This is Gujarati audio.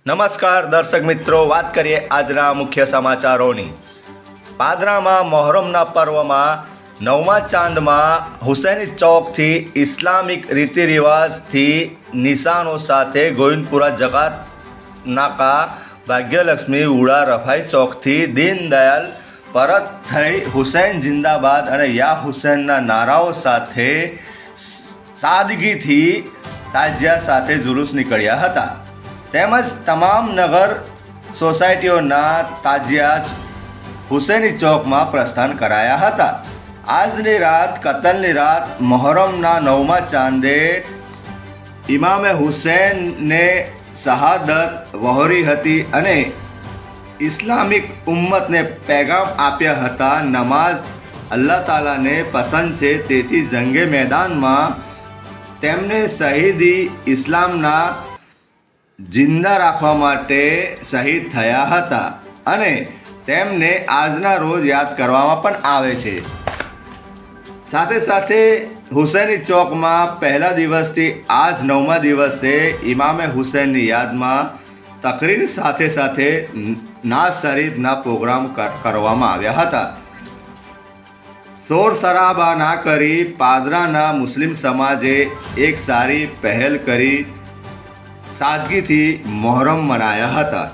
નમસ્કાર દર્શક મિત્રો, વાત કરીએ આજના મુખ્ય સમાચારોની। પાદરામાં મોહરમના પર્વમાં 9મા ચાંદમાં હુસૈની ચોકથી ઇસ્લામિક રીતિરિવાજથી નિશાનો સાથે ગોવિંદપુરા જકાત નાકા, ભાગ્યલક્ષ્મી ઉડા રફાઈ ચોકથી દીનદયાલ પરત થઈ હુસૈન જિંદાબાદ અને યા હુસૈનના નારાઓ સાથે સાદગીથી તાજિયા સાથે જુલુસ નીકળ્યા હતા। તેમજ તમામ નગર સોસાયટીઓના તાજિયા હુસૈની ચોકમાં પ્રસ્થાન કરાયા હતા। આજની રાત કતલની રાત મોહરમના 9મા ચાંદે ઇમામે હુસૈનને શહાદત વહોરી હતી અને ઇસ્લામિક ઉમ્મતને પેગામ આપ્યા હતા। નમાઝ અલ્લાહ તાલાને પસંદ છે, તેથી જંગે મેદાનમાં તેમને શહીદી ઇસ્લામના જિંદા રાખવા માટે શહીદ થયા હતા અને તેમને આજના રોજ યાદ કરવામાં પણ આવે છે। સાથે સાથે હુસૈની ચોકમાં પહેલા દિવસથી આજ 9મા દિવસે ઇમામે હુસૈનની યાદમાં તકરીર સાથે સાથે નાઝ શરીફના પ્રોગ્રામ કરવામાં આવ્યા હતા। શોર શરાબા ના કરી પાદરાના મુસ્લિમ સમાજે એક સારી પહેલ કરી સાદગીથી મોહરમ મનાયા હતા।